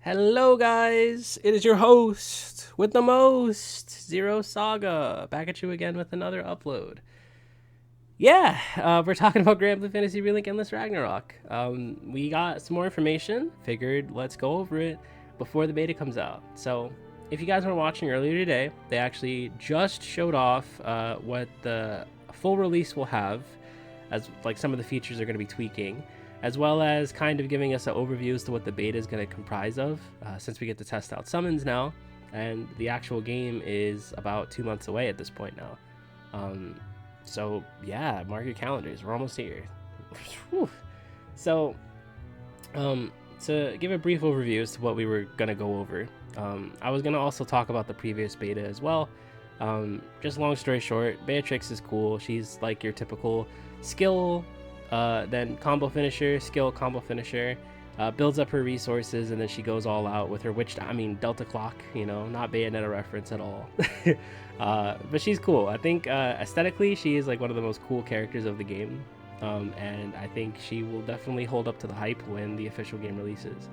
Hello, guys. It is your host with the most, Zero Saga, back at you again with another upload. We're talking about Grand Blue Fantasy Relink Endless Ragnarok. We got some more information. Figured let's go over it before the beta comes out. So, if you guys were watching earlier today, they actually just showed off what the full release will have, as like some of the features are going to be tweaking, as well as kind of giving us an overview as to what the beta is going to comprise of, since we get to test out summons now, and the actual game is about 2 months away at this point now. So yeah, mark your calendars. We're almost here. So, to give a brief overview as to what we were gonna go over, I was gonna also talk about the previous beta as well. Just long story short, Beatrix is cool. She's like your typical skill, then combo finisher, skill combo finisher. Builds up her resources, and then she goes all out with her Delta Clock, not Bayonetta reference at all. But she's cool. I think aesthetically, she is like one of the most cool characters of the game, and I think she will definitely hold up to the hype when the official game releases.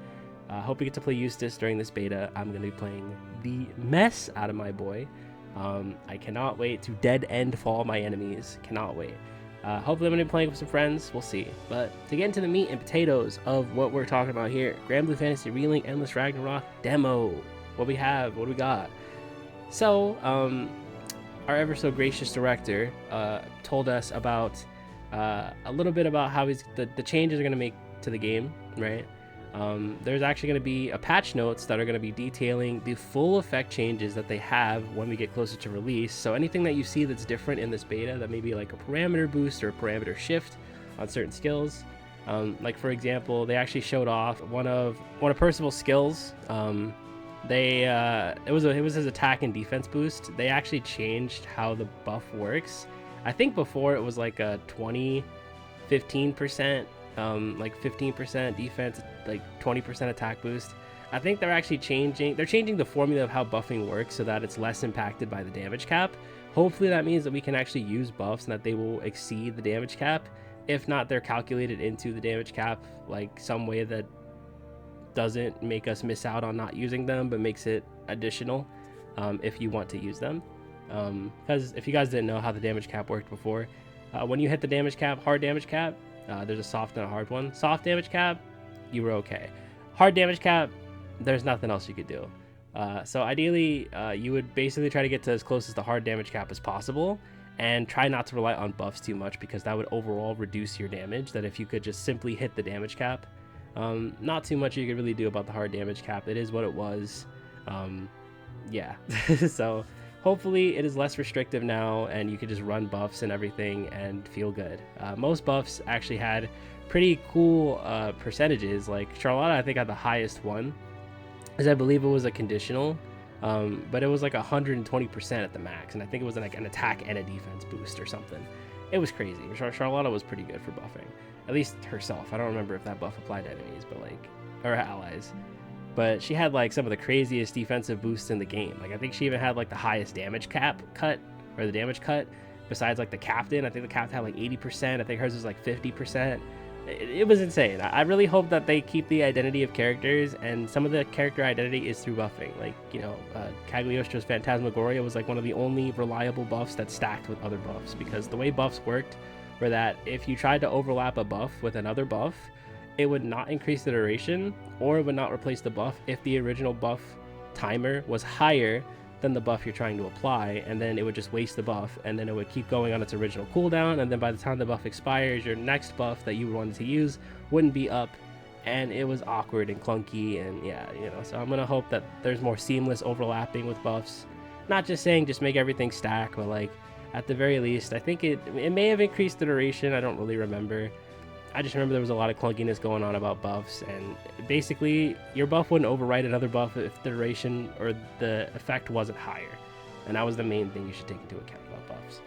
Hope we get to play Eustace during this beta. I'm going to be playing the mess out of my boy. I cannot wait to dead end fall my enemies. Cannot wait. Hopefully I'm going to be playing with some friends. We'll see. But to get into the meat and potatoes of what we're talking about here, Grand Blue Fantasy Relink Endless Ragnarok demo. What we have, what we got. So, our ever so gracious director told us about a little bit about how the changes are going to make to the game, right? There's actually going to be a patch notes that are going to be detailing the full effect changes that they have when we get closer to release. So anything that you see that's different in this beta, that may be like a parameter boost or a parameter shift on certain skills. Like for example, they actually showed off one of Percival's skills. It was his attack and defense boost. They actually changed how the buff works. I think before it was like a 15%, like 15% defense, like 20% attack boost. I think they're actually changing the formula of how buffing works so that it's less impacted by the damage cap. Hopefully that means that we can actually use buffs and that they will exceed the damage cap. If not, they're calculated into the damage cap, like some way that doesn't make us miss out on not using them, but makes it additional if you want to use them. Because if you guys didn't know how the damage cap worked before, when you hit the damage cap, hard damage cap, there's a soft and a hard one. Soft damage cap, you were okay. Hard damage cap, there's nothing else you could do. So ideally, you would basically try to get to as close as the hard damage cap as possible, and try not to rely on buffs too much, because that would overall reduce your damage. That if you could just simply hit the damage cap, not too much you could really do about the hard damage cap. It is what it was. Yeah. So hopefully it is less restrictive now, and you can just run buffs and everything and feel good. Most buffs actually had pretty cool percentages. Like Charlotta, I think, had the highest one, as I believe it was a conditional, but it was like 120% at the max, and I think it was like an attack and a defense boost or something. It was crazy. Charlotta was pretty good for buffing, at least herself. I don't remember if that buff applied to enemies, but or allies. But she had like some of the craziest defensive boosts in the game. Like I think she even had like the highest damage cut, besides like the captain. I think the captain had like 80%. I think hers was like 50%. It was insane. I really hope that they keep the identity of characters, and some of the character identity is through buffing. Like, Cagliostro's Phantasmagoria was like one of the only reliable buffs that stacked with other buffs, because the way buffs worked were that if you tried to overlap a buff with another buff, it would not increase the duration, or it would not replace the buff if the original buff timer was higher than the buff you're trying to apply, and then it would just waste the buff, and then it would keep going on its original cooldown, and then by the time the buff expires, your next buff that you wanted to use wouldn't be up, and it was awkward and clunky. And so I'm gonna hope that there's more seamless overlapping with buffs. Not just saying just make everything stack, but like at the very least, I think it may have increased the duration. I don't really remember. I just remember there was a lot of clunkiness going on about buffs, and basically your buff wouldn't override another buff if the duration or the effect wasn't higher, and that was the main thing you should take into account about buffs.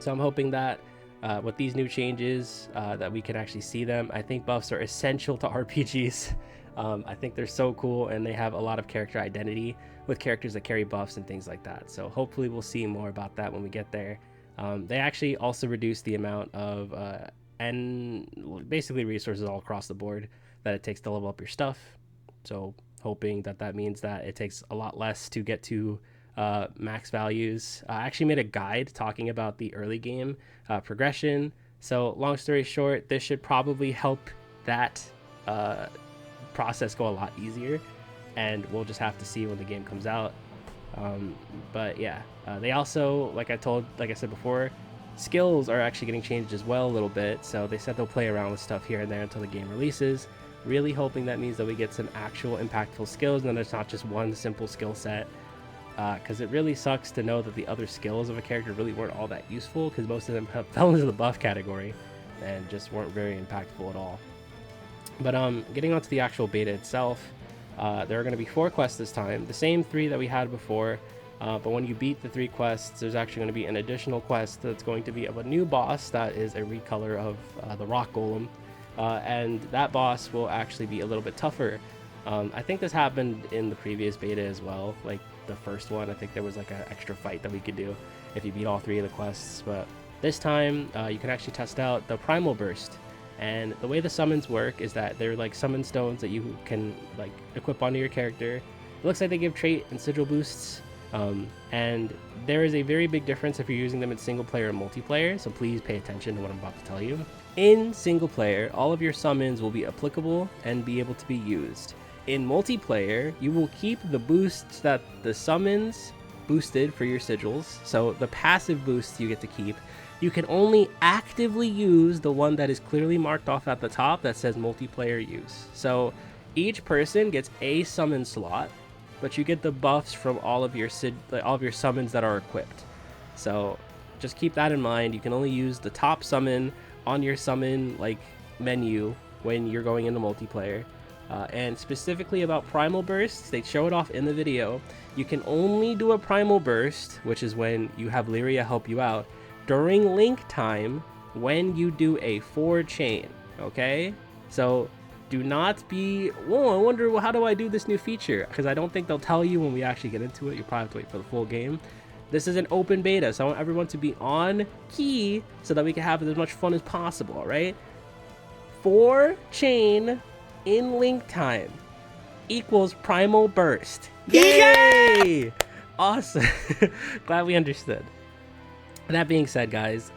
So I'm hoping that with these new changes that we can actually see them. I think buffs are essential to RPGs. I think they're so cool, and they have a lot of character identity with characters that carry buffs and things like that. So hopefully we'll see more about that when we get there. They actually also reduced the amount of and basically resources all across the board that it takes to level up your stuff. So hoping that that means that it takes a lot less to get to max values. I actually made a guide talking about the early game progression. So long story short, this should probably help that process go a lot easier, and we'll just have to see when the game comes out. But yeah, they also, like I said before, skills are actually getting changed as well a little bit. So they said they'll play around with stuff here and there until the game releases. Really hoping that means that we get some actual impactful skills, and then it's not just one simple skill set. Because it really sucks to know that the other skills of a character really weren't all that useful, because most of them fell into the buff category and just weren't very impactful at all. But getting onto the actual beta itself, there are going to be 4 quests this time, the same 3 that we had before, but when you beat the 3 quests, there's actually going to be an additional quest that's going to be of a new boss that is a recolor of the rock golem, and that boss will actually be a little bit tougher. I think this happened in the previous beta as well, like the first one. I think there was like an extra fight that we could do if you beat all 3 of the quests, but this time you can actually test out the Primal Burst. And the way the summons work is that they're like summon stones that you can like equip onto your character. It looks like they give trait and sigil boosts, and there is a very big difference if you're using them in single player and multiplayer, so please pay attention to what I'm about to tell you. In single player, all of your summons will be applicable and be able to be used. In multiplayer, you will keep the boosts that the summons boosted for your sigils, so the passive boosts you get to keep. You can only actively use the one that is clearly marked off at the top that says multiplayer use. So each person gets a summon slot, but you get the buffs from all of your summons that are equipped. So just keep that in mind. You can only use the top summon on your summon menu when you're going into multiplayer. And specifically about Primal Bursts, they show it off in the video. You can only do a Primal Burst, which is when you have Lyria help you out, during link time when you do a 4 chain, okay? So do not be, whoa, I wonder, how do I do this new feature? Because I don't think they'll tell you when we actually get into it. You'll probably have to wait for the full game. This is an open beta, so I want everyone to be on key so that we can have as much fun as possible, all right? 4 chain in link time equals Primal Burst. Yay! Awesome. Glad we understood. That being said, guys,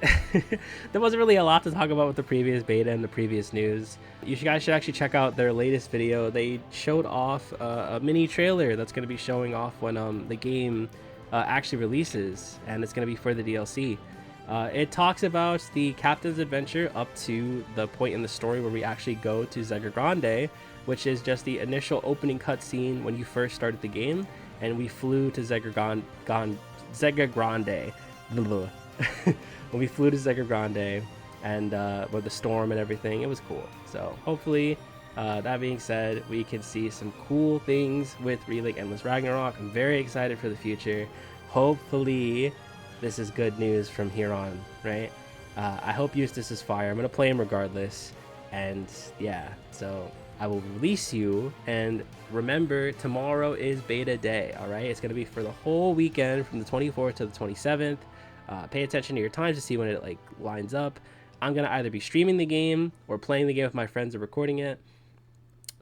there wasn't really a lot to talk about with the previous beta and the previous news. You guys should actually check out their latest video. They showed off a mini trailer that's going to be showing off when the game actually releases, and it's going to be for the DLC. It talks about the captain's adventure up to the point in the story where we actually go to Zegra Grande, which is just the initial opening cutscene when you first started the game, and we flew to Zegra Grande. When we flew to Zegra Grande and with the storm and everything, it was cool. So hopefully, that being said, we can see some cool things with Relink Endless Ragnarok. I'm very excited for the future. Hopefully this is good news from here on, right? I hope Eustace is fire. I'm gonna play him regardless, and yeah, so I will release you. And remember, tomorrow is beta day, all right? It's gonna be for the whole weekend from the 24th to the 27th. Pay attention to your times to see when it lines up. I'm gonna either be streaming the game or playing the game with my friends or recording it.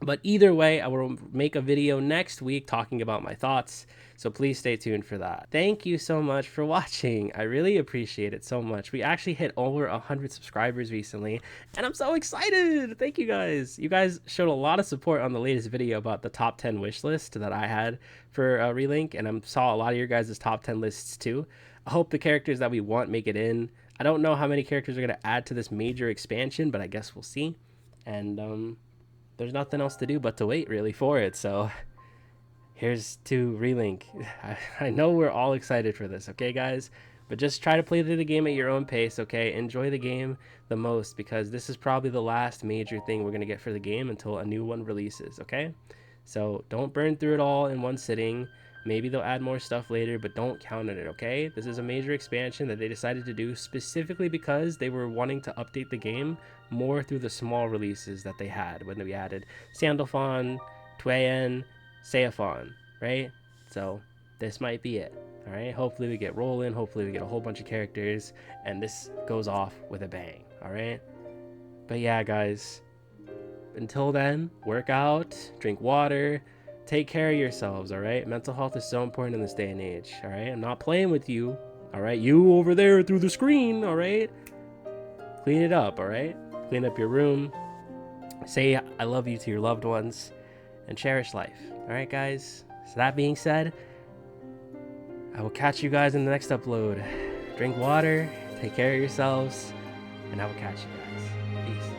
But either way, I will make a video next week talking about my thoughts, so please stay tuned for that. Thank you so much for watching. I really appreciate it so much. We actually hit over 100 subscribers recently, and I'm so excited. Thank you guys. You guys showed a lot of support on the latest video about the top 10 wish list that I had for Relink, and I saw a lot of your guys' top 10 lists too. I hope the characters that we want make it in. I don't know how many characters are going to add to this major expansion, but I guess we'll see. And there's nothing else to do but to wait really for it. So here's to Relink. I know we're all excited for this, okay guys? But just try to play through the game at your own pace, okay? Enjoy the game the most, because this is probably the last major thing we're going to get for the game until a new one releases, okay? So don't burn through it all in one sitting. Maybe they'll add more stuff later, but don't count on it, okay? This is a major expansion that they decided to do specifically because they were wanting to update the game more through the small releases that they had when we added Sandalphon, Tuyen, Seaphon, right? So this might be it, all right? Hopefully we get rolling. Hopefully we get a whole bunch of characters, and this goes off with a bang, all right? But yeah, guys, until then, work out, drink water, take care of yourselves, all right? Mental health is so important in this day and age, all right? I'm not playing with you, all right? You over there through the screen, all right? Clean it up, all right? Clean up your room. Say I love you to your loved ones and cherish life, all right, guys? So that being said, I will catch you guys in the next upload. Drink water, take care of yourselves, and I will catch you guys. Peace.